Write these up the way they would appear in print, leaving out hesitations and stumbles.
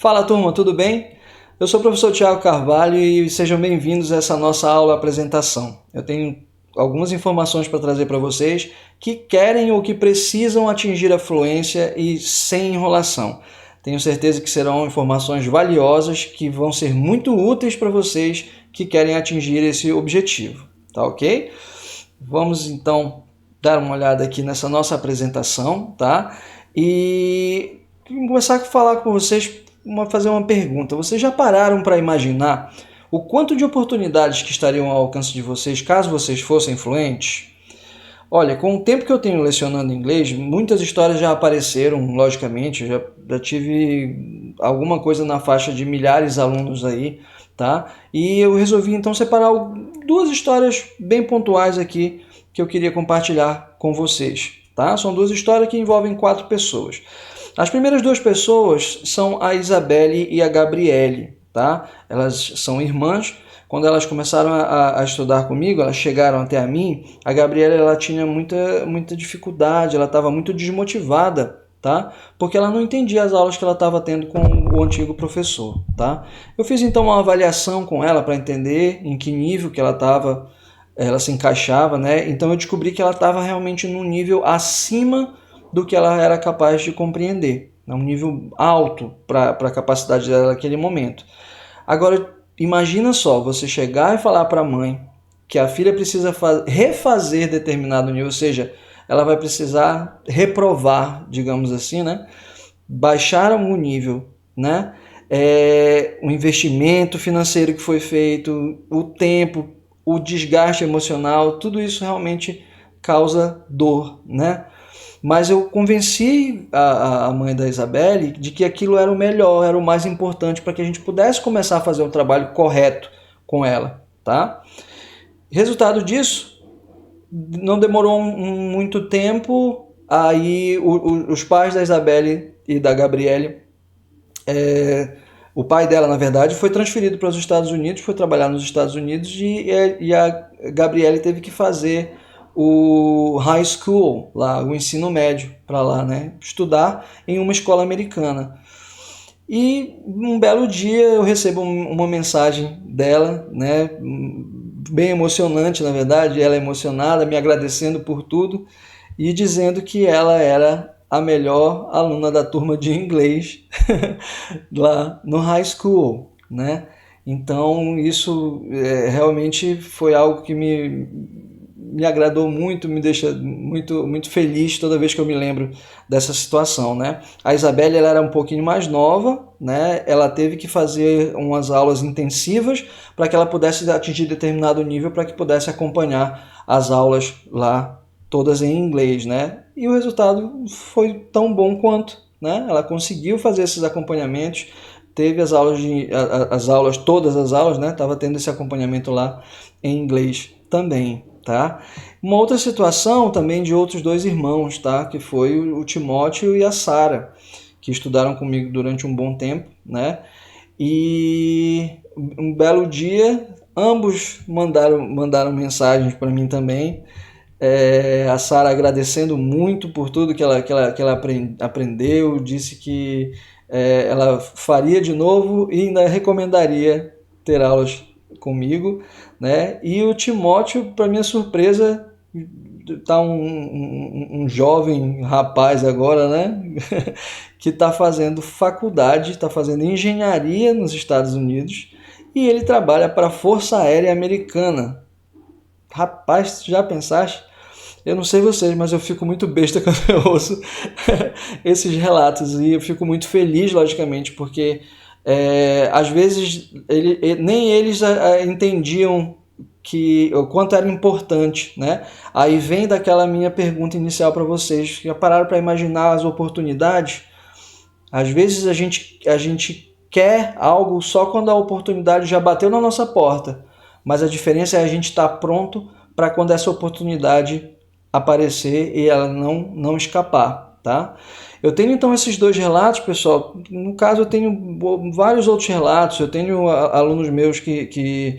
Fala turma, tudo bem? Eu sou o professor Tiago Carvalho e sejam bem-vindos a essa nossa aula apresentação. Eu tenho algumas informações para trazer para vocês que querem ou que precisam atingir a fluência e sem enrolação. Tenho certeza que serão informações valiosas que vão ser muito úteis para vocês que querem atingir esse objetivo, tá ok? Vamos então dar uma olhada aqui nessa nossa apresentação, tá? E vou começar a falar com vocês, fazer uma pergunta. Vocês já pararam para imaginar o quanto de oportunidades que estariam ao alcance de vocês caso vocês fossem fluentes? Olha, com o tempo que eu tenho lecionando inglês, muitas histórias já apareceram, logicamente, eu já tive alguma coisa na faixa de milhares de alunos aí, tá? E eu resolvi então separar duas histórias bem pontuais aqui que eu queria compartilhar com vocês, tá? São duas histórias que envolvem 4 pessoas. As primeiras 2 pessoas são a Isabelle e a Gabriele, tá? Elas são irmãs. Quando elas começaram a estudar comigo, elas chegaram até a mim, a Gabriela ela tinha muita dificuldade, ela estava muito desmotivada, tá? Porque ela não entendia as aulas que ela estava tendo com o antigo professor, tá? Eu fiz então uma avaliação com ela para entender em que nível que ela se encaixava, né? Então eu descobri que ela estava realmente num nível acima do que ela era capaz de compreender, um nível alto para a capacidade dela naquele momento. Agora, imagina só, você chegar e falar para a mãe que a filha precisa refazer determinado nível, ou seja, ela vai precisar reprovar, digamos assim, né? Baixar algum nível, né? O investimento financeiro que foi feito, o tempo, o desgaste emocional, tudo isso realmente causa dor, né? Mas eu convenci a mãe da Isabelle de que aquilo era o melhor, era o mais importante para que a gente pudesse começar a fazer um trabalho correto com ela, tá? Resultado disso, não demorou muito tempo, aí os pais da Isabelle e da Gabriele, o pai dela, na verdade, foi transferido para os Estados Unidos, foi trabalhar nos Estados Unidos e a Gabriele teve que fazer o high school, lá, o ensino médio para lá, né? Estudar em uma escola americana. E um belo dia eu recebo uma mensagem dela, né? Bem emocionante, na verdade, ela emocionada, me agradecendo por tudo e dizendo que ela era a melhor aluna da turma de inglês lá no high school, né? Então isso realmente foi algo que me agradou muito, me deixa muito feliz toda vez que eu me lembro dessa situação, né? A Isabelle ela era um pouquinho mais nova, né? Ela teve que fazer umas aulas intensivas para que ela pudesse atingir determinado nível para que pudesse acompanhar as aulas lá todas em inglês, né? E o resultado foi tão bom quanto, né? Ela conseguiu fazer esses acompanhamentos, teve todas as aulas, né? Tava tendo esse acompanhamento lá em inglês também, tá? Uma outra situação também de outros 2 irmãos, tá? Que foi o Timóteo e a Sara, que estudaram comigo durante um bom tempo, né? E um belo dia, ambos mandaram mensagens para mim também. A Sara agradecendo muito por tudo que ela aprendeu, disse que ela faria de novo e ainda recomendaria ter aulas comigo, né? E o Timóteo, para minha surpresa, tá um jovem rapaz agora, né? que está fazendo faculdade, está fazendo engenharia nos Estados Unidos e ele trabalha para a Força Aérea Americana. Rapaz, já pensaste? Eu não sei vocês, mas eu fico muito besta quando eu ouço esses relatos e eu fico muito feliz, logicamente, porque às vezes nem eles entendiam o quanto era importante, né? Aí vem daquela minha pergunta inicial para vocês, que já pararam para imaginar as oportunidades? Às vezes a gente quer algo só quando a oportunidade já bateu na nossa porta, mas a diferença é a gente estar pronto para quando essa oportunidade aparecer e ela não escapar, tá? Eu tenho então esses 2 relatos, pessoal. No caso eu tenho vários outros relatos. Eu tenho alunos meus que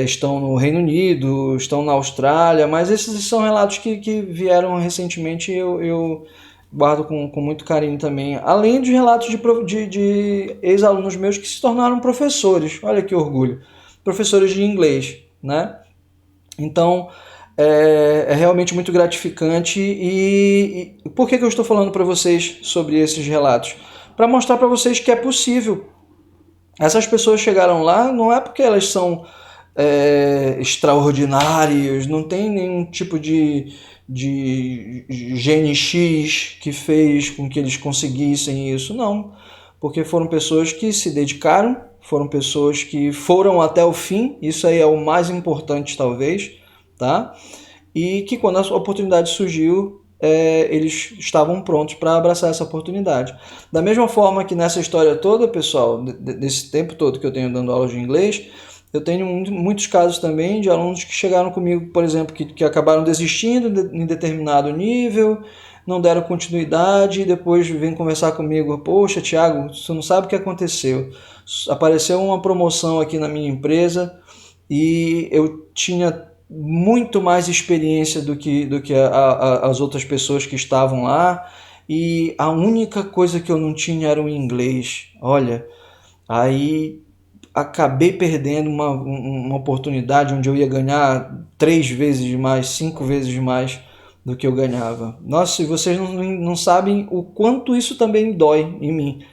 estão no Reino Unido, estão na Austrália, mas esses são relatos que vieram recentemente e eu guardo com muito carinho também, além de relatos de ex-alunos meus que se tornaram professores, olha que orgulho, professores de inglês, né? Então, é realmente muito gratificante. E por que eu estou falando para vocês sobre esses relatos? Para mostrar para vocês que é possível. Essas pessoas chegaram lá não é porque elas são extraordinários, não tem nenhum tipo de gene X que fez com que eles conseguissem isso, não. Porque foram pessoas que se dedicaram, foram pessoas que foram até o fim, isso aí é o mais importante talvez, tá? E que quando a oportunidade surgiu, eles estavam prontos para abraçar essa oportunidade. Da mesma forma que nessa história toda, pessoal, desse tempo todo que eu tenho dando aula de inglês, eu tenho muitos casos também de alunos que chegaram comigo, por exemplo, que acabaram desistindo em determinado nível, não deram continuidade e depois vêm conversar comigo. Poxa, Thiago, você não sabe o que aconteceu. Apareceu uma promoção aqui na minha empresa e eu tinha muito mais experiência do que as outras pessoas que estavam lá, e a única coisa que eu não tinha era o inglês. Olha, aí acabei perdendo uma oportunidade onde eu ia ganhar 3 vezes mais, 5 vezes mais do que eu ganhava. Nossa, e vocês não sabem o quanto isso também dói em mim.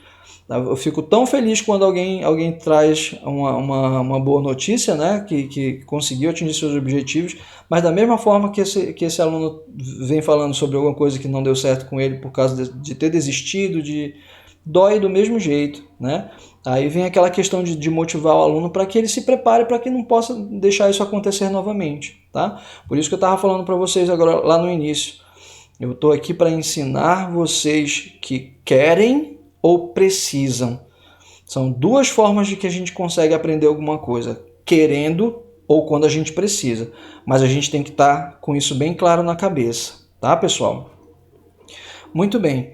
Eu fico tão feliz quando alguém traz uma boa notícia, né? Que conseguiu atingir seus objetivos, mas da mesma forma que esse aluno vem falando sobre alguma coisa que não deu certo com ele por causa de ter desistido, dói do mesmo jeito, né? Aí vem aquela questão de motivar o aluno para que ele se prepare para que não possa deixar isso acontecer novamente, tá? Por isso que eu estava falando para vocês agora lá no início. Eu estou aqui para ensinar vocês que querem ou precisam. São 2 formas de que a gente consegue aprender alguma coisa: querendo ou quando a gente precisa. Mas a gente tem que estar com isso bem claro na cabeça, tá, pessoal? Muito bem.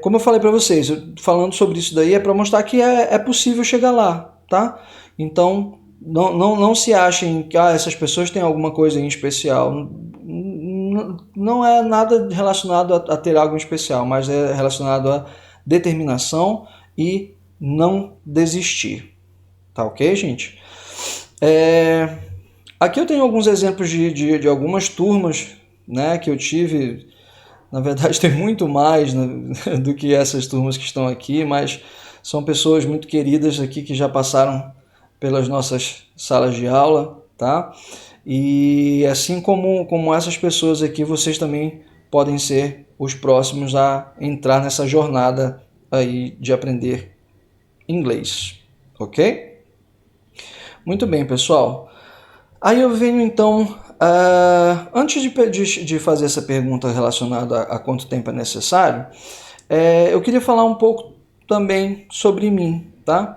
Como eu falei para vocês, falando sobre isso daí é para mostrar que é possível chegar lá, tá? Então, não se achem que essas pessoas têm alguma coisa em especial. Não é nada relacionado a ter algo em especial, mas é relacionado a determinação e não desistir. Tá ok, gente? Aqui eu tenho alguns exemplos de algumas turmas, né, que eu tive. Na verdade, tem muito mais, né, do que essas turmas que estão aqui, mas são pessoas muito queridas aqui que já passaram pelas nossas salas de aula, tá? E assim como essas pessoas aqui, vocês também podem ser os próximos a entrar nessa jornada aí de aprender inglês, ok? Muito bem, pessoal. Aí eu venho então, antes de fazer essa pergunta relacionada a quanto tempo é necessário, eu queria falar um pouco também sobre mim, tá?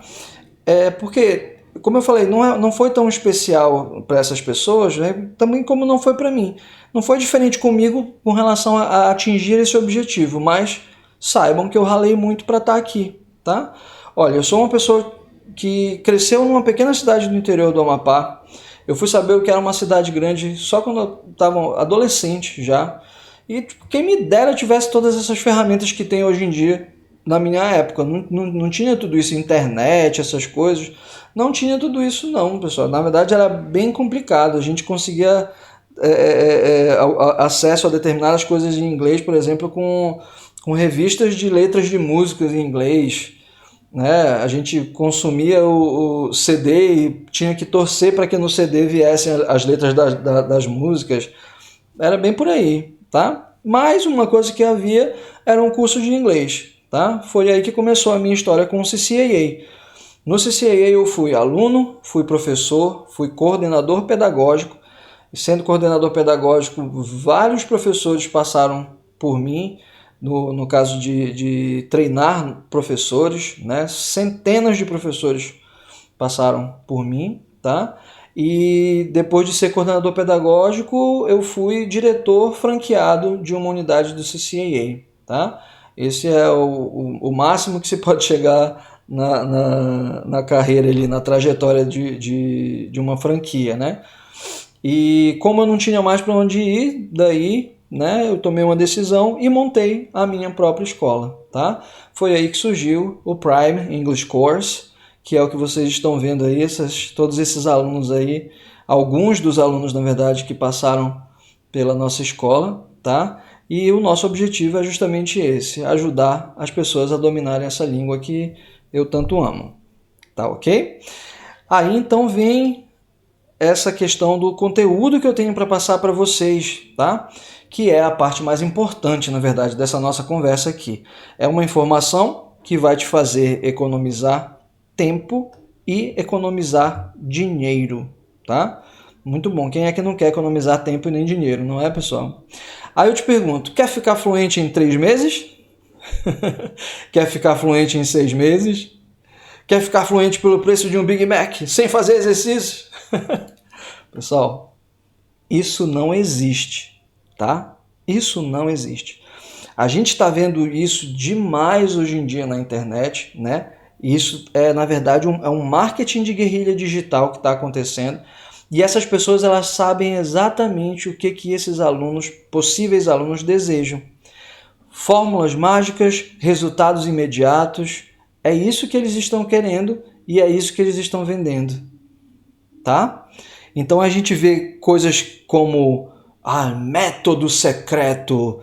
Porque, como eu falei, não foi tão especial para essas pessoas, né? Também como não foi para mim. Não foi diferente comigo com relação a atingir esse objetivo, mas saibam que eu ralei muito para estar aqui, tá? Olha, eu sou uma pessoa que cresceu numa pequena cidade do interior do Amapá. Eu fui saber o que era uma cidade grande só quando eu estava adolescente já. E quem me dera tivesse todas essas ferramentas que tem hoje em dia na minha época. Não tinha tudo isso, internet, essas coisas. Não tinha tudo isso não, pessoal. Na verdade era bem complicado. A gente conseguia acesso a determinadas coisas em inglês, por exemplo, com revistas de letras de músicas em inglês. Né? A gente consumia o CD e tinha que torcer para que no CD viessem as letras das músicas. Era bem por aí, tá? Mas uma coisa que havia era um curso de inglês, tá? Foi aí que começou a minha história com o CCAA. No CCAA eu fui aluno, fui professor, fui coordenador pedagógico. E sendo coordenador pedagógico, vários professores passaram por mim. No caso de treinar professores, né? Centenas de professores passaram por mim, tá? E depois de ser coordenador pedagógico, eu fui diretor franqueado de uma unidade do CCAA, tá? Esse é o máximo que se pode chegar na carreira ali, na trajetória de uma franquia, né? E como eu não tinha mais para onde ir, daí né, eu tomei uma decisão e montei a minha própria escola, tá? Foi aí que surgiu o Prime English Course, que é o que vocês estão vendo aí, todos esses alunos aí, alguns dos alunos, na verdade, que passaram pela nossa escola, tá? E o nosso objetivo é justamente esse, ajudar as pessoas a dominarem essa língua que eu tanto amo, tá ok? Aí então vem essa questão do conteúdo que eu tenho para passar para vocês, tá? Que é a parte mais importante, na verdade, dessa nossa conversa aqui. É uma informação que vai te fazer economizar tempo e economizar dinheiro, tá? Muito bom. Quem é que não quer economizar tempo e nem dinheiro, não é, pessoal? Aí eu te pergunto, quer ficar fluente em 3 meses? Quer ficar fluente em 6 meses? Quer ficar fluente pelo preço de um Big Mac, sem fazer exercício? Pessoal, isso não existe, tá? Isso não existe. A gente está vendo isso demais hoje em dia na internet, né? Isso é, na verdade, um marketing de guerrilha digital que está acontecendo. E essas pessoas, elas sabem exatamente o que esses alunos, possíveis alunos, desejam. Fórmulas mágicas, resultados imediatos. É isso que eles estão querendo e é isso que eles estão vendendo, tá? Então a gente vê coisas como método secreto,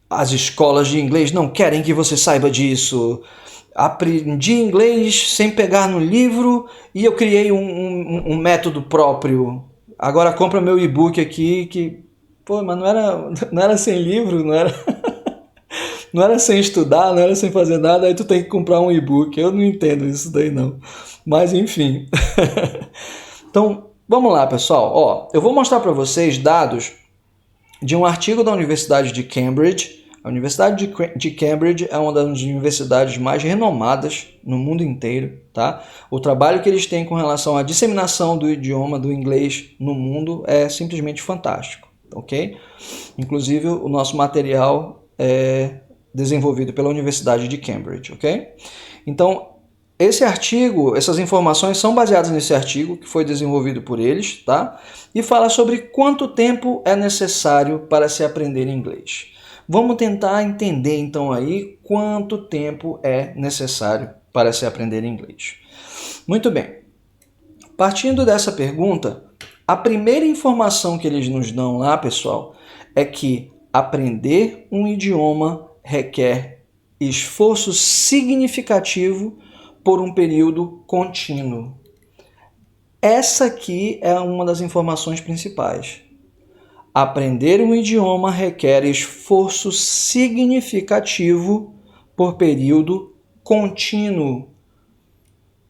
as escolas de inglês não querem que você saiba disso, aprendi inglês sem pegar no livro e eu criei um método próprio. Agora compra meu e-book aqui que... Pô, mas não era sem livro, não era... Não era sem estudar, não era sem fazer nada, aí tu tem que comprar um e-book. Eu não entendo isso daí não. Mas enfim. Então, vamos lá, pessoal. Ó, eu vou mostrar para vocês dados de um artigo da Universidade de Cambridge. A Universidade de Cambridge é uma das universidades mais renomadas no mundo inteiro, tá? O trabalho que eles têm com relação à disseminação do idioma do inglês no mundo é simplesmente fantástico, ok? Inclusive, o nosso material é desenvolvido pela Universidade de Cambridge, ok? Então, esse artigo, essas informações são baseadas nesse artigo que foi desenvolvido por eles, tá? E fala sobre quanto tempo é necessário para se aprender inglês. Vamos tentar entender então aí quanto tempo é necessário para se aprender inglês. Muito bem. Partindo dessa pergunta, a primeira informação que eles nos dão lá, pessoal, é que aprender um idioma requer esforço significativo por um período contínuo. Essa aqui é uma das informações principais. Aprender um idioma requer esforço significativo por período contínuo.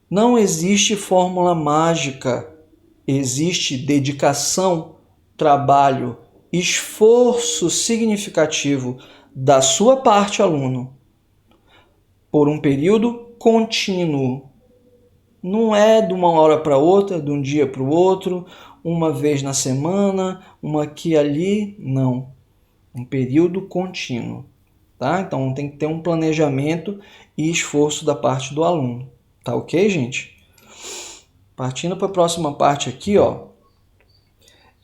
Não existe fórmula mágica. Existe dedicação, trabalho, esforço significativo da sua parte, aluno, por um período contínuo. Não é de uma hora para outra, de um dia para o outro, uma vez na semana, uma aqui e ali, não. Um período contínuo, tá? Então tem que ter um planejamento e esforço da parte do aluno, tá ok, gente? Partindo para a próxima parte aqui, ó.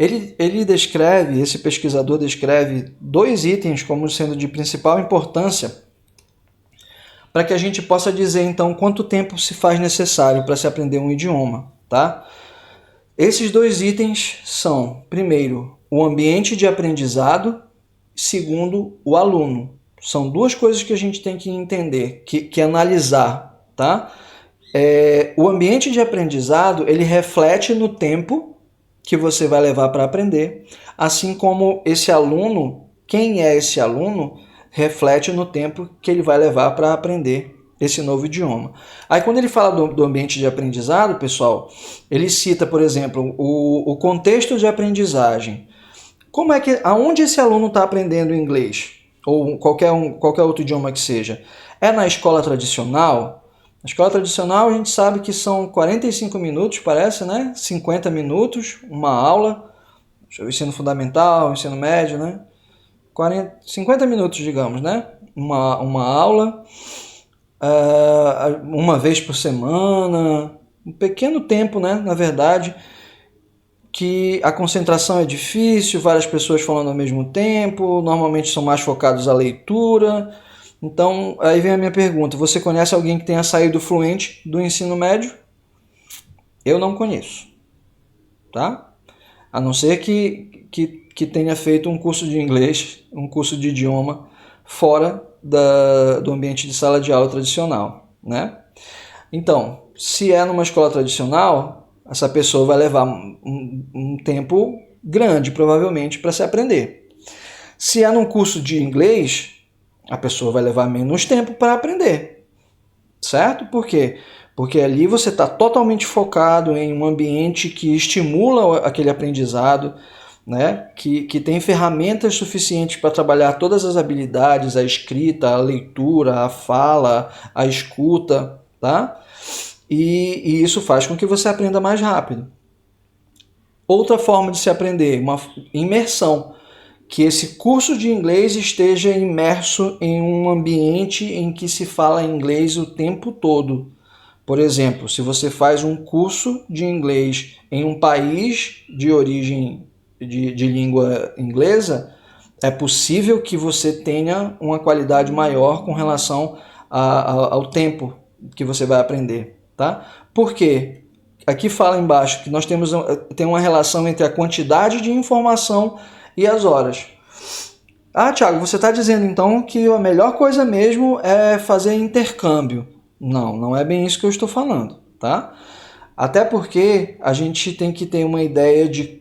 Ele descreve, esse pesquisador descreve 2 itens como sendo de principal importância para que a gente possa dizer, então, quanto tempo se faz necessário para se aprender um idioma, tá? Esses 2 itens são, primeiro, o ambiente de aprendizado, segundo, o aluno. São 2 coisas que a gente tem que entender, que analisar, tá? O ambiente de aprendizado, ele reflete no tempo que você vai levar para aprender, assim como esse aluno, quem é esse aluno, reflete no tempo que ele vai levar para aprender esse novo idioma. Aí quando ele fala do ambiente de aprendizado, pessoal, ele cita, por exemplo, o contexto de aprendizagem. Como é que, aonde esse aluno está aprendendo inglês? Ou qualquer outro idioma que seja? É na escola tradicional? Na escola tradicional a gente sabe que são 45 minutos, parece, né? 50 minutos, uma aula. Ensino fundamental, ensino médio, né? 50 minutos, digamos, né? Uma aula, uma vez por semana, um pequeno tempo, né? Na verdade, que a concentração é difícil, várias pessoas falando ao mesmo tempo, normalmente são mais focados à leitura. Então, aí vem a minha pergunta: você conhece alguém que tenha saído fluente do ensino médio? Eu não conheço, tá? A não ser que tenha feito um curso de inglês, um curso de idioma fora do ambiente de sala de aula tradicional, né? Então, se é numa escola tradicional, essa pessoa vai levar um tempo grande, provavelmente, para se aprender. Se é num curso de inglês, a pessoa vai levar menos tempo para aprender, certo? Por quê? Porque ali você está totalmente focado em um ambiente que estimula aquele aprendizado, né? Que tem ferramentas suficientes para trabalhar todas as habilidades, a escrita, a leitura, a fala, a escuta, tá? E isso faz com que você aprenda mais rápido. Outra forma de se aprender, uma imersão. Que esse curso de inglês esteja imerso em um ambiente em que se fala inglês o tempo todo. Por exemplo, se você faz um curso de inglês em um país de origem de língua inglesa, é possível que você tenha uma qualidade maior com relação ao tempo que você vai aprender, tá? Por quê? Aqui fala embaixo que nós tem uma relação entre a quantidade de informação e as horas. Ah, Thiago, você está dizendo então que a melhor coisa mesmo é fazer intercâmbio. Não, não é bem isso que eu estou falando, tá? Até porque a gente tem que ter uma ideia de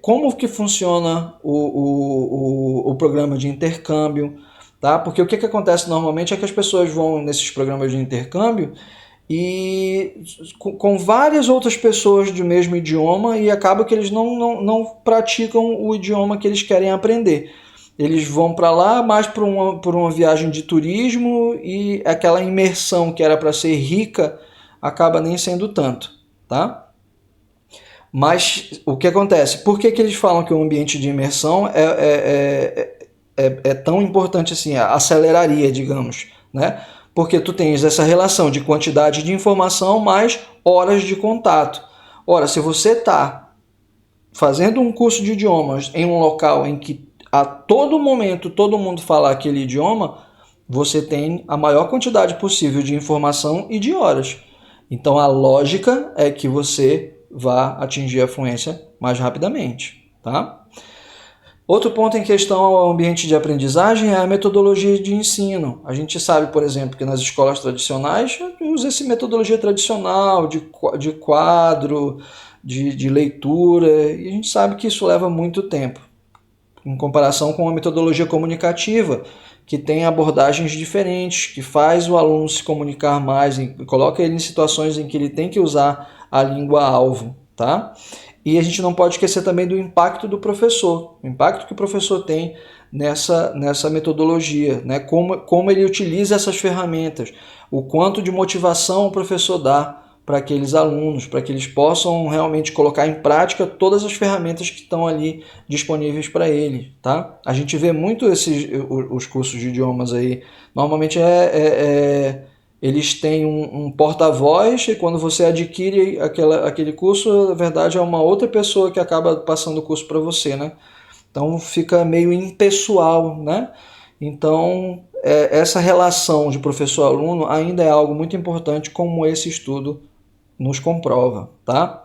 como que funciona o programa de intercâmbio, tá? Porque o que acontece normalmente é que as pessoas vão nesses programas de intercâmbio e com várias outras pessoas do mesmo idioma e acaba que eles não praticam o idioma que eles querem aprender. Eles vão para lá mais por uma viagem de turismo e aquela imersão que era para ser rica acaba nem sendo tanto, tá? Mas o que acontece? Por que eles falam que o ambiente de imersão é tão importante assim? Aceleraria, digamos, né? Porque tu tens essa relação de quantidade de informação mais horas de contato. Ora, se você está fazendo um curso de idiomas em um local em que a todo momento todo mundo fala aquele idioma, você tem a maior quantidade possível de informação e de horas. Então a lógica é que você vá atingir a fluência mais rapidamente, tá? Outro ponto em questão ao ambiente de aprendizagem é a metodologia de ensino. A gente sabe, por exemplo, que nas escolas tradicionais usa-se metodologia tradicional, de quadro, de leitura, e a gente sabe que isso leva muito tempo, em comparação com a metodologia comunicativa, que tem abordagens diferentes, que faz o aluno se comunicar mais, e coloca ele em situações em que ele tem que usar a língua-alvo, tá? E a gente não pode esquecer também do impacto do professor, o impacto que o professor tem nessa metodologia, né? Como ele utiliza essas ferramentas, o quanto de motivação o professor dá para aqueles alunos, para que eles possam realmente colocar em prática todas as ferramentas que estão ali disponíveis para ele, tá? A gente vê muito os cursos de idiomas aí, normalmente eles têm um porta-voz e quando você adquire aquele curso, na verdade é uma outra pessoa que acaba passando o curso para você, né? Então fica meio impessoal, né? Então essa relação de professor-aluno ainda é algo muito importante, como esse estudo nos comprova, tá?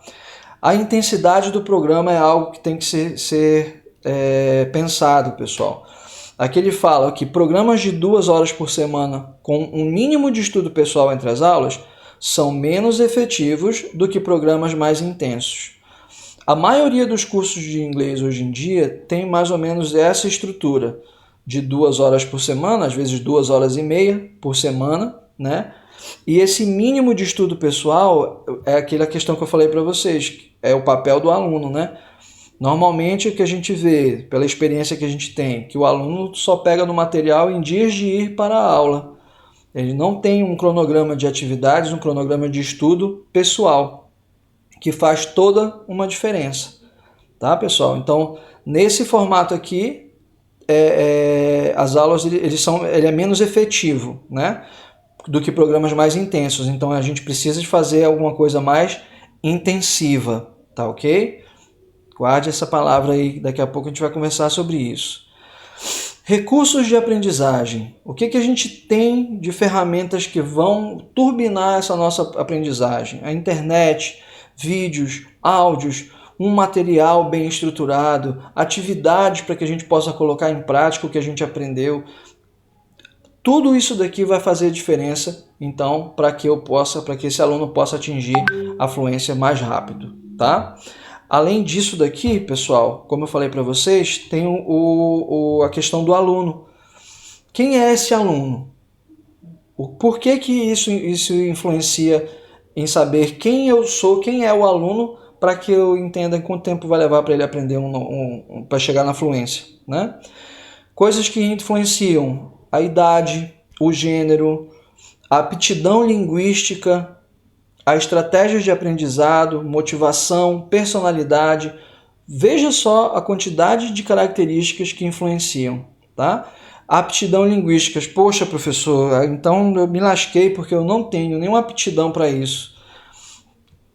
A intensidade do programa é algo que tem que ser pensado, pessoal. Aqui ele fala que programas de 2 horas por semana com um mínimo de estudo pessoal entre as aulas são menos efetivos do que programas mais intensos. A maioria dos cursos de inglês hoje em dia tem mais ou menos essa estrutura de 2 horas por semana, às vezes 2 horas e meia por semana, né? E esse mínimo de estudo pessoal é aquela questão que eu falei para vocês, é o papel do aluno, né? Normalmente o que a gente vê, pela experiência que a gente tem, que o aluno só pega no material em dias de ir para a aula. Ele não tem um cronograma de atividades, um cronograma de estudo pessoal, que faz toda uma diferença. Tá, pessoal? Então, nesse formato aqui, as aulas ele é menos efetivo, né, do que programas mais intensos. Então, a gente precisa de fazer alguma coisa mais intensiva, tá ok? Guarde essa palavra aí, daqui a pouco a gente vai conversar sobre isso. Recursos de aprendizagem. O que a gente tem de ferramentas que vão turbinar essa nossa aprendizagem? A internet, vídeos, áudios, um material bem estruturado, atividades para que a gente possa colocar em prática o que a gente aprendeu. Tudo isso daqui vai fazer diferença, então, para que esse aluno possa atingir a fluência mais rápido, tá? Além disso daqui, pessoal, como eu falei para vocês, tem a questão do aluno. Quem é esse aluno? Por que isso influencia em saber quem eu sou, quem é o aluno, para que eu entenda quanto tempo vai levar para ele aprender para chegar na fluência, né? Coisas que influenciam a idade, o gênero, a aptidão linguística, a estratégia de aprendizado, motivação, personalidade. Veja só a quantidade de características que influenciam, tá? A aptidão linguística. Poxa, professor, então eu me lasquei porque eu não tenho nenhuma aptidão para isso.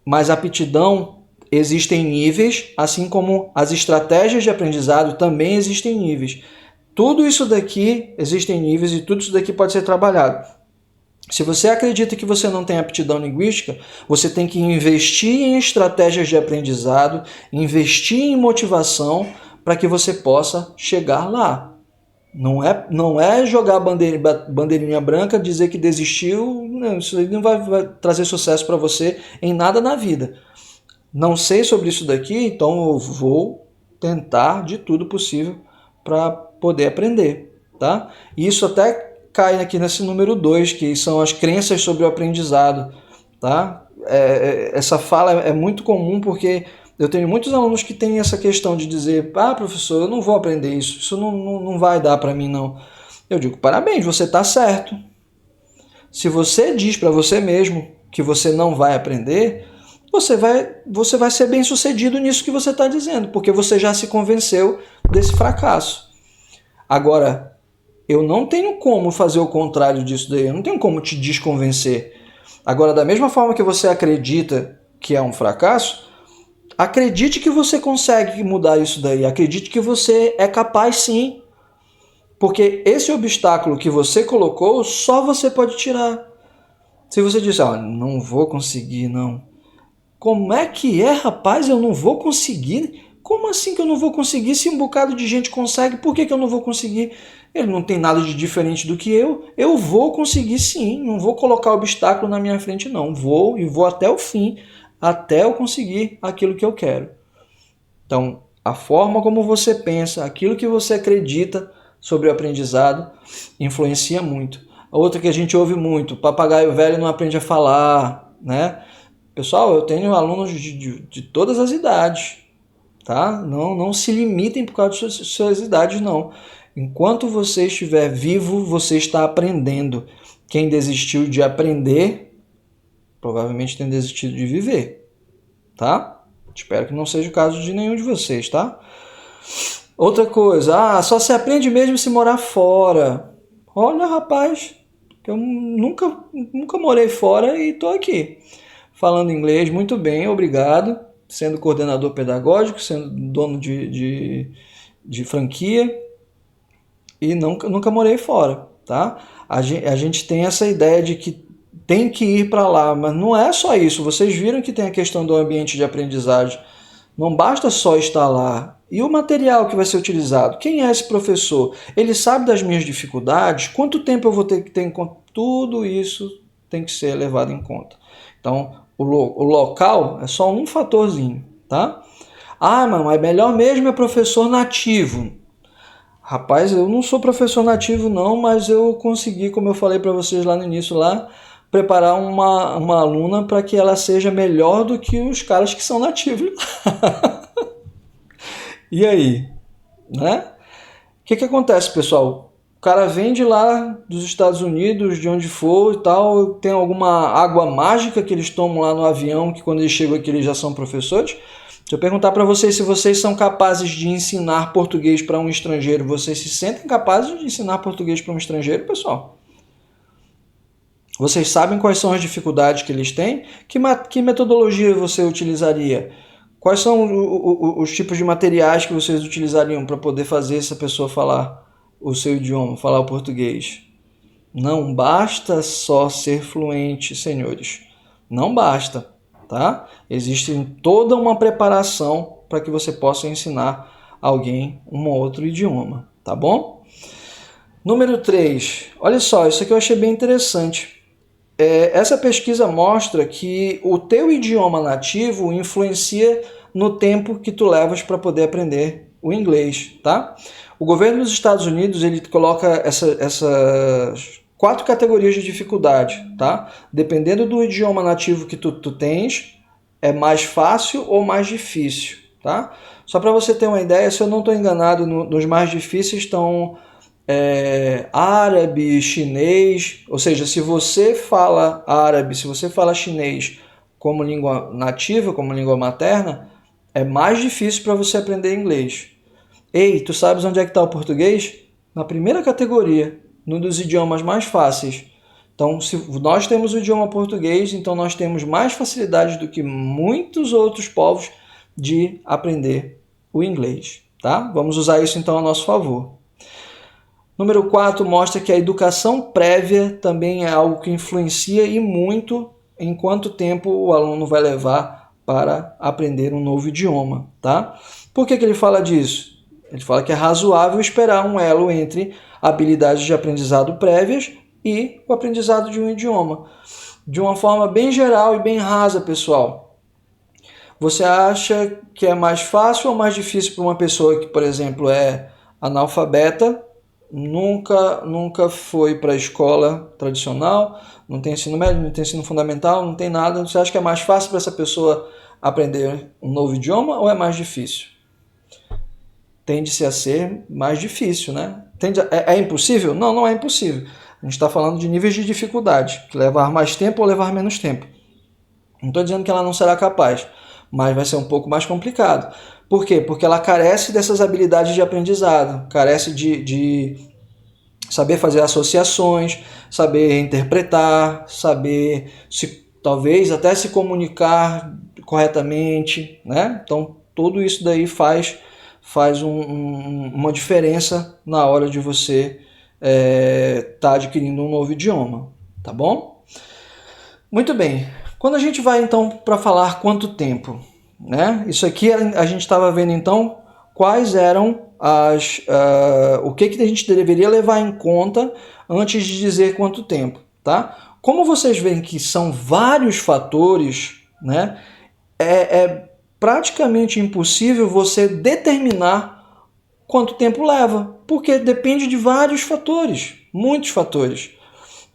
Mas aptidão existem níveis, assim como as estratégias de aprendizado também existem níveis. Tudo isso daqui existem níveis e tudo isso daqui pode ser trabalhado. Se você acredita que você não tem aptidão linguística, você tem que investir em estratégias de aprendizado, investir em motivação para que você possa chegar lá. Não é jogar bandeirinha branca, dizer que desistiu, não, isso não vai trazer sucesso para você em nada na vida. Não sei sobre isso daqui, então eu vou tentar de tudo possível para poder aprender, tá? Isso até cai aqui nesse número 2, que são as crenças sobre o aprendizado, tá? Essa fala é muito comum porque eu tenho muitos alunos que têm essa questão de dizer, professor, eu não vou aprender isso não vai dar para mim não. Eu digo, parabéns, você está certo. Se você diz para você mesmo que você não vai aprender, você vai ser bem sucedido nisso que você está dizendo, porque você já se convenceu desse fracasso. Agora, eu não tenho como fazer o contrário disso daí, eu não tenho como te desconvencer. Agora, da mesma forma que você acredita que é um fracasso, acredite que você consegue mudar isso daí, acredite que você é capaz sim. Porque esse obstáculo que você colocou, só você pode tirar. Se você disser, não vou conseguir não. Como é que é, rapaz? Eu não vou conseguir? Como assim que eu não vou conseguir? Se um bocado de gente consegue, por que eu não vou conseguir? Ele não tem nada de diferente do que eu. Eu vou conseguir sim, não vou colocar obstáculo na minha frente não. Vou até o fim, até eu conseguir aquilo que eu quero. Então, a forma como você pensa, aquilo que você acredita sobre o aprendizado, influencia muito. A outra que a gente ouve muito, papagaio velho não aprende a falar, né? Pessoal, eu tenho alunos de todas as idades, tá? Não se limitem por causa de suas idades, não. Enquanto você estiver vivo, você está aprendendo. Quem desistiu de aprender, provavelmente tem desistido de viver, tá? Espero que não seja o caso de nenhum de vocês, tá? Outra coisa, só se aprende mesmo se morar fora. Olha, rapaz, eu nunca morei fora e estou aqui. Falando inglês muito bem, obrigado. Sendo coordenador pedagógico, sendo dono de franquia e nunca morei fora, tá? A gente tem essa ideia de que tem que ir para lá, mas não é só isso. Vocês viram que tem a questão do ambiente de aprendizagem. Não basta só estar lá. E o material que vai ser utilizado? Quem é esse professor? Ele sabe das minhas dificuldades? Quanto tempo eu vou ter que ter em conta? Tudo isso tem que ser levado em conta. Então, o local é só um fatorzinho, tá? Mas melhor mesmo é professor nativo. Rapaz, eu não sou professor nativo não, mas eu consegui, como eu falei para vocês lá no início, preparar uma aluna para que ela seja melhor do que os caras que são nativos. E aí? Né? O que acontece, pessoal? O cara vem de lá dos Estados Unidos, de onde for e tal, tem alguma água mágica que eles tomam lá no avião, que quando eles chegam aqui eles já são professores. Se eu perguntar para vocês se vocês são capazes de ensinar português para um estrangeiro, vocês se sentem capazes de ensinar português para um estrangeiro, pessoal? Vocês sabem quais são as dificuldades que eles têm? Que metodologia você utilizaria? Quais são os tipos de materiais que vocês utilizariam para poder fazer essa pessoa falar o seu idioma, falar o português? Não basta só ser fluente, senhores. Não basta, tá? Existe toda uma preparação para que você possa ensinar alguém um outro idioma, tá bom? Número 3. Olha só, isso aqui eu achei bem interessante. Essa pesquisa mostra que o teu idioma nativo influencia no tempo que tu levas para poder aprender o inglês, tá? O governo dos Estados Unidos, ele coloca essas 4 categorias de dificuldade, tá? Dependendo do idioma nativo que tu tens, é mais fácil ou mais difícil, tá? Só para você ter uma ideia, se eu não estou enganado, nos mais difíceis estão árabe, chinês, ou seja, se você fala árabe, se você fala chinês como língua nativa, como língua materna, é mais difícil para você aprender inglês. Ei, tu sabes onde é que está o português? Na primeira categoria, num dos idiomas mais fáceis. Então, se nós temos o idioma português, então nós temos mais facilidade do que muitos outros povos de aprender o inglês, tá? Vamos usar isso então a nosso favor. Número 4 mostra que a educação prévia também é algo que influencia e muito em quanto tempo o aluno vai levar para aprender um novo idioma, tá? Por que ele fala disso? Ele fala que é razoável esperar um elo entre habilidades de aprendizado prévias e o aprendizado de um idioma. De uma forma bem geral e bem rasa, pessoal. Você acha que é mais fácil ou mais difícil para uma pessoa que, por exemplo, é analfabeta, nunca foi para a escola tradicional, não tem ensino médio, não tem ensino fundamental, não tem nada? Você acha que é mais fácil para essa pessoa aprender um novo idioma ou é mais difícil? Tende-se a ser mais difícil, né? É impossível? Não, não é impossível. A gente está falando de níveis de dificuldade, que levar mais tempo ou levar menos tempo. Não estou dizendo que ela não será capaz, mas vai ser um pouco mais complicado. Por quê? Porque ela carece dessas habilidades de aprendizado, carece de saber fazer associações, saber interpretar, saber talvez até se comunicar corretamente, né? Então, tudo isso daí faz uma diferença na hora de você tá adquirindo um novo idioma, tá bom? Muito bem. Quando a gente vai então para falar quanto tempo, né? Isso aqui a gente estava vendo então quais eram o que a gente deveria levar em conta antes de dizer quanto tempo, tá? Como vocês veem que são vários fatores, né? É praticamente impossível você determinar quanto tempo leva, porque depende de vários fatores, muitos fatores.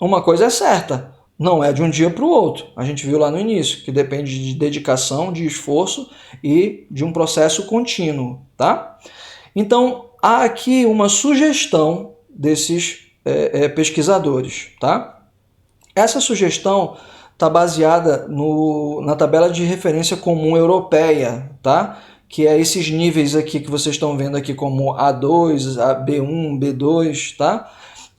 Uma coisa é certa, não é de um dia para o outro. A gente viu lá no início, que depende de dedicação, de esforço e de um processo contínuo, tá? Então, há aqui uma sugestão desses pesquisadores, tá? Essa sugestão está baseada na tabela de referência comum europeia, tá? Que é esses níveis aqui que vocês estão vendo aqui como A2, B1, B2, tá?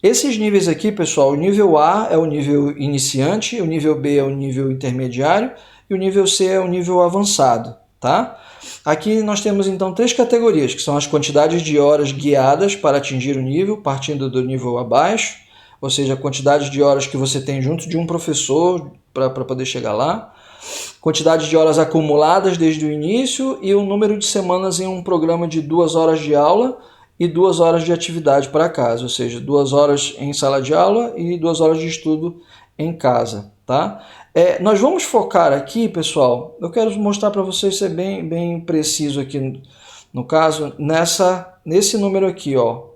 Esses níveis aqui, pessoal, o nível A é o nível iniciante, o nível B é o nível intermediário e o nível C é o nível avançado, tá? Aqui nós temos então 3 categorias, que são as quantidades de horas guiadas para atingir o nível, partindo do nível abaixo, ou seja, a quantidade de horas que você tem junto de um professor para poder chegar lá, quantidade de horas acumuladas desde o início e o número de semanas em um programa de 2 horas de aula e 2 horas de atividade para casa, ou seja, 2 horas em sala de aula e 2 horas de estudo em casa, tá? Nós vamos focar aqui, pessoal, eu quero mostrar para vocês ser bem preciso aqui, no caso, nesse número aqui, ó,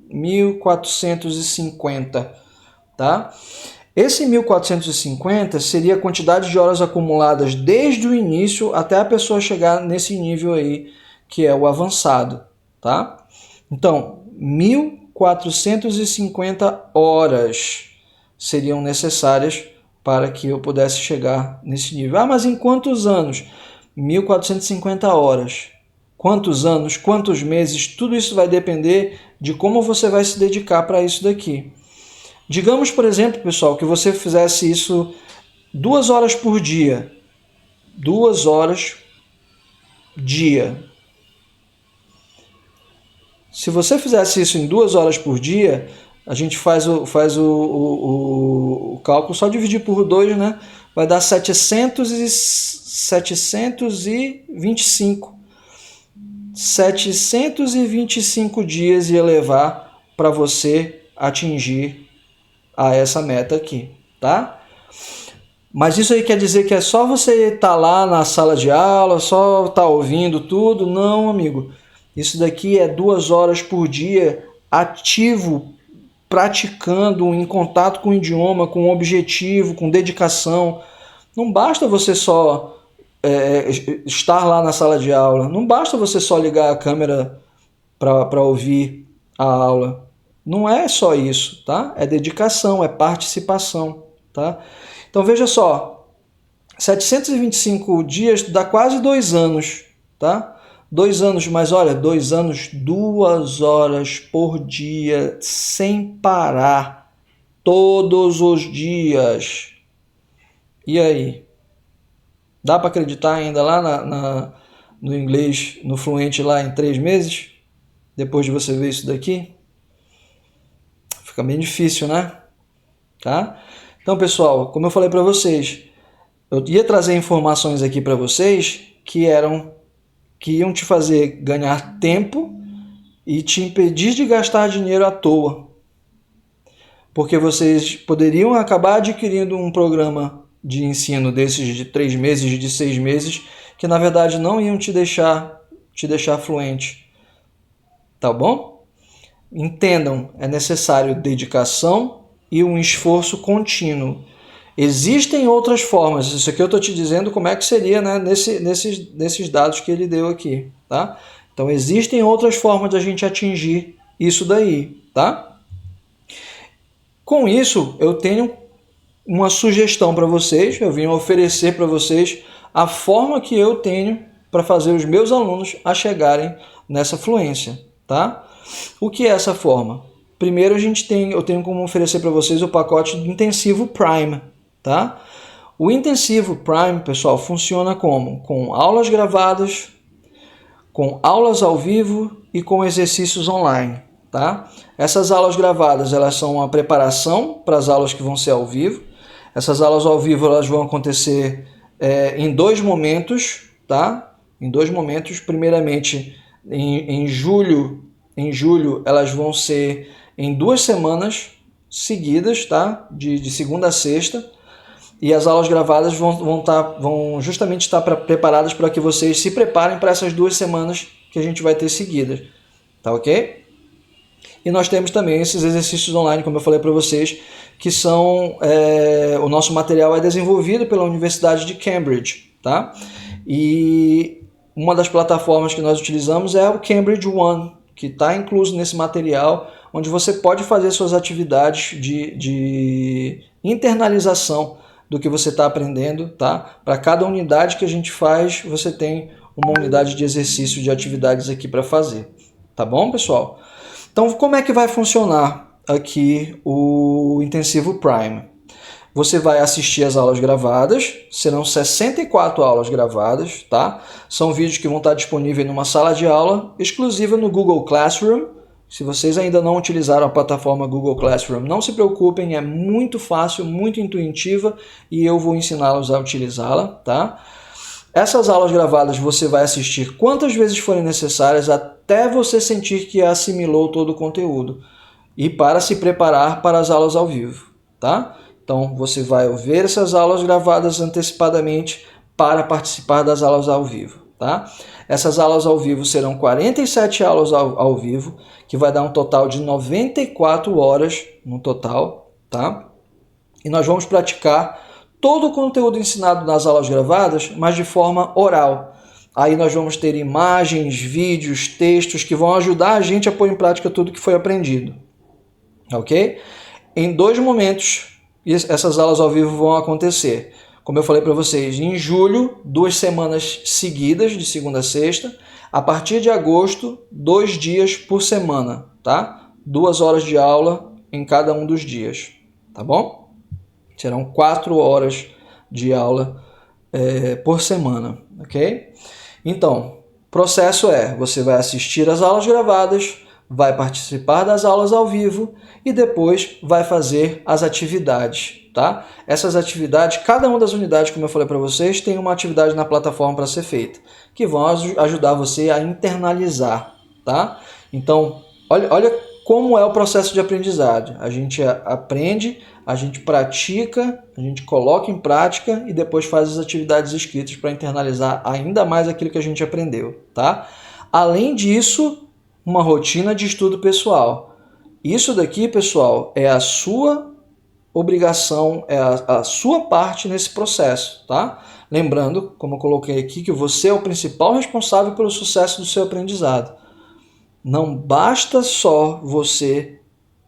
1450, tá? Esse 1450 seria a quantidade de horas acumuladas desde o início até a pessoa chegar nesse nível aí, que é o avançado, tá? Então, 1450 horas seriam necessárias para que eu pudesse chegar nesse nível. Ah, mas em quantos anos? 1450 horas. Quantos anos, quantos meses, tudo isso vai depender de como você vai se dedicar para isso daqui. Digamos, por exemplo, pessoal, que você fizesse isso 2 horas por dia. 2 horas dia. Se você fizesse isso em 2 horas por dia, a gente faz o cálculo, só dividir por 2, né? Vai dar 725. 725 dias ia levar para você atingir a essa meta aqui, tá? Mas isso aí quer dizer que é só você estar lá na sala de aula, só estar ouvindo tudo? Não, amigo. Isso daqui é 2 horas por dia ativo, praticando, em contato com o idioma, com objetivo, com dedicação. Não basta você só estar lá na sala de aula. Não basta você só ligar a câmera para ouvir a aula. Não é só isso, tá? É dedicação, é participação, tá? Então veja só, 725 dias dá quase 2 anos, tá? 2 anos, mas olha, 2 anos, 2 horas por dia, sem parar, todos os dias. E aí? Dá para acreditar ainda lá no inglês, no fluente lá em 3 meses? Depois de você ver isso daqui? Fica bem difícil, né? Tá? Então, pessoal, como eu falei para vocês, eu ia trazer informações aqui para vocês que iam te fazer ganhar tempo e te impedir de gastar dinheiro à toa. Porque vocês poderiam acabar adquirindo um programa de ensino desses de 3 meses, de 6 meses, que na verdade não iam te deixar fluente. Tá bom? Entendam, é necessário dedicação e um esforço contínuo. Existem outras formas, isso aqui eu estou te dizendo como é que seria, né, nesses dados que ele deu aqui, tá? Então existem outras formas de a gente atingir isso daí, tá? Com isso, eu tenho uma sugestão para vocês, eu vim oferecer para vocês a forma que eu tenho para fazer os meus alunos a chegarem nessa fluência, tá? O que é essa forma? Primeiro eu tenho como oferecer para vocês o pacote do Intensivo Prime, tá? O Intensivo Prime, pessoal, funciona como? Com aulas gravadas, com aulas ao vivo e com exercícios online, tá? Essas aulas gravadas, elas são uma preparação para as aulas que vão ser ao vivo. Essas aulas ao vivo, elas vão acontecer em 2 momentos, tá? Em 2 momentos. Primeiramente, em julho, elas vão ser em 2 semanas seguidas, tá? De segunda a sexta. E as aulas gravadas vão justamente estar preparadas para que vocês se preparem para essas 2 semanas que a gente vai ter seguidas, tá ok? E nós temos também esses exercícios online, como eu falei para vocês, que são... o nosso material é desenvolvido pela Universidade de Cambridge, tá? E uma das plataformas que nós utilizamos é o Cambridge One, que está incluso nesse material, onde você pode fazer suas atividades de internalização do que você está aprendendo, tá? Para cada unidade que a gente faz, você tem uma unidade de exercício de atividades aqui para fazer, tá bom, pessoal? Então, como é que vai funcionar aqui o Intensivo Prime? Você vai assistir as aulas gravadas, serão 64 aulas gravadas, tá? São vídeos que vão estar disponíveis numa sala de aula exclusiva no Google Classroom. Se vocês ainda não utilizaram a plataforma Google Classroom, não se preocupem, é muito fácil, muito intuitiva e eu vou ensiná-los a utilizá-la, tá? Essas aulas gravadas você vai assistir quantas vezes forem necessárias até você sentir que assimilou todo o conteúdo e para se preparar para as aulas ao vivo, tá? Então você vai ouvir essas aulas gravadas antecipadamente para participar das aulas ao vivo, tá? Essas aulas ao vivo serão 47 aulas ao vivo, que vai dar um total de 94 horas no total, tá? E nós vamos praticar todo o conteúdo ensinado nas aulas gravadas, mas de forma oral. Aí nós vamos ter imagens, vídeos, textos que vão ajudar a gente a pôr em prática tudo que foi aprendido, ok? Em 2 momentos, essas aulas ao vivo vão acontecer. Como eu falei para vocês, em julho, 2 semanas seguidas, de segunda a sexta. A partir de agosto, 2 dias por semana, tá? 2 horas de aula em cada um dos dias, tá bom? Serão 4 horas de aula por semana, ok? Então, Processo é, você vai assistir às aulas gravadas, vai participar das aulas ao vivo e depois vai fazer as atividades, tá? Essas atividades, cada uma das unidades, como eu falei para vocês, tem uma atividade na plataforma para ser feita, que vão ajudar você a internalizar, tá? Então, olha como é o processo de aprendizagem. A gente aprende, a gente pratica, a gente coloca em prática e depois faz as atividades escritas para internalizar ainda mais aquilo que a gente aprendeu, tá? Além disso, uma rotina de estudo pessoal. Isso daqui, pessoal, é a sua obrigação, é a sua parte nesse processo, tá? Lembrando, como eu coloquei aqui, que você é o principal responsável pelo sucesso do seu aprendizado. Não basta só você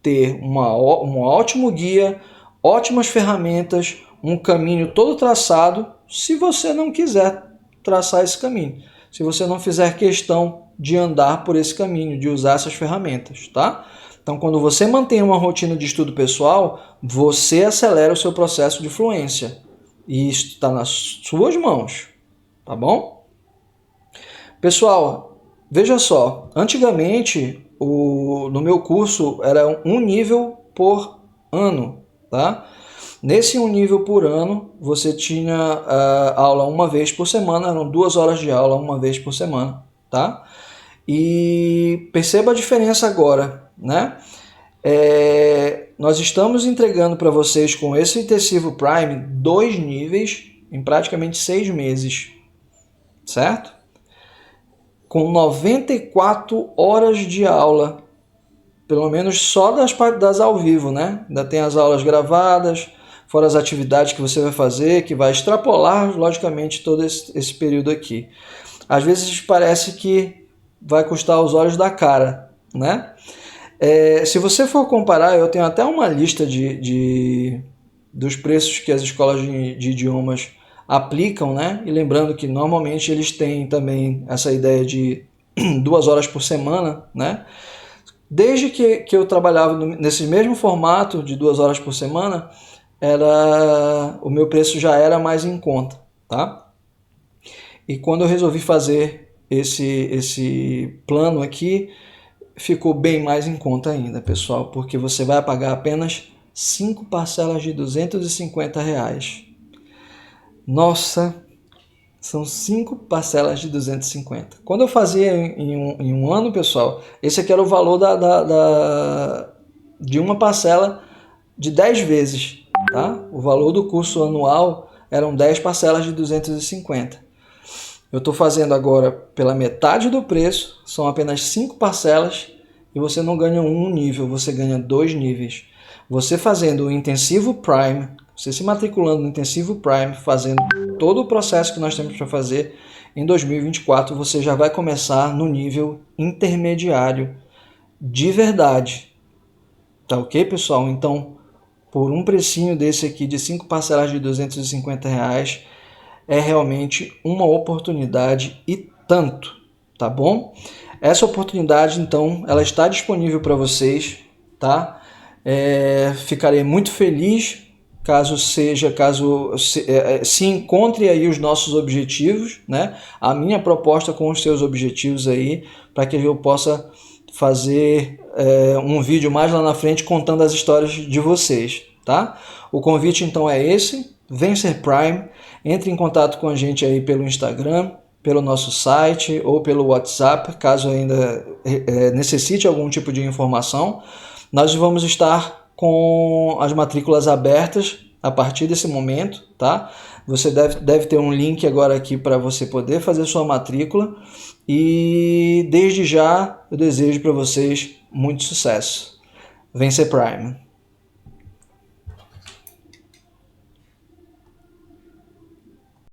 ter um ótimo guia, ótimas ferramentas, um caminho todo traçado, se você não quiser traçar esse caminho. Se você não fizer questão de andar por esse caminho, de usar essas ferramentas, tá? Então, quando você mantém uma rotina de estudo pessoal, você acelera o seu processo de fluência. E isso está nas suas mãos, tá bom? Pessoal, veja só, antigamente no meu curso era um nível por ano, tá? Nesse um nível por ano, você tinha aula uma vez por semana, eram 2 horas de aula uma vez por semana, tá? E perceba a diferença agora, né? Nós estamos entregando para vocês com esse intensivo Prime 2 níveis em praticamente 6 meses, certo? Com 94 horas de aula, pelo menos só das ao vivo, né? Ainda tem as aulas gravadas, fora as atividades que você vai fazer, que vai extrapolar, logicamente, todo esse período aqui. Às vezes parece que vai custar os olhos da cara, né? Se você for comparar, eu tenho até uma lista dos preços que as escolas de idiomas aplicam, né? E lembrando que normalmente eles têm também essa ideia de 2 horas por semana, né? Desde que eu trabalhava nesse mesmo formato de 2 horas por semana, o meu preço já era mais em conta, tá? E quando eu resolvi fazer esse plano aqui, ficou bem mais em conta ainda, pessoal, porque você vai pagar apenas 5 parcelas de R$250. Nossa, são 5 parcelas de 250. Quando eu fazia em um ano, pessoal, esse aqui era o valor de uma parcela de 10 vezes, tá? O valor do curso anual eram 10 parcelas de 250. Eu estou fazendo agora pela metade do preço, são apenas 5 parcelas e você não ganha um nível, você ganha 2 níveis. Você fazendo o Intensivo Prime, você se matriculando no Intensivo Prime, fazendo todo o processo que nós temos para fazer, em 2024 você já vai começar no nível intermediário de verdade. Tá ok, pessoal? Então, por um precinho desse aqui de 5 parcelas de R$250, é realmente uma oportunidade e tanto, tá bom? Essa oportunidade, então, ela está disponível para vocês, tá? Ficarei muito feliz caso se encontre aí os nossos objetivos, né? A minha proposta com os seus objetivos aí, para que eu possa fazer um vídeo mais lá na frente contando as histórias de vocês, tá? O convite então é esse, Vencer Prime. Entre em contato com a gente aí pelo Instagram, pelo nosso site ou pelo WhatsApp, caso ainda necessite algum tipo de informação. Nós vamos estar com as matrículas abertas a partir desse momento, tá? Você deve ter um link agora aqui para você poder fazer sua matrícula e desde já eu desejo para vocês muito sucesso. Vencer Prime!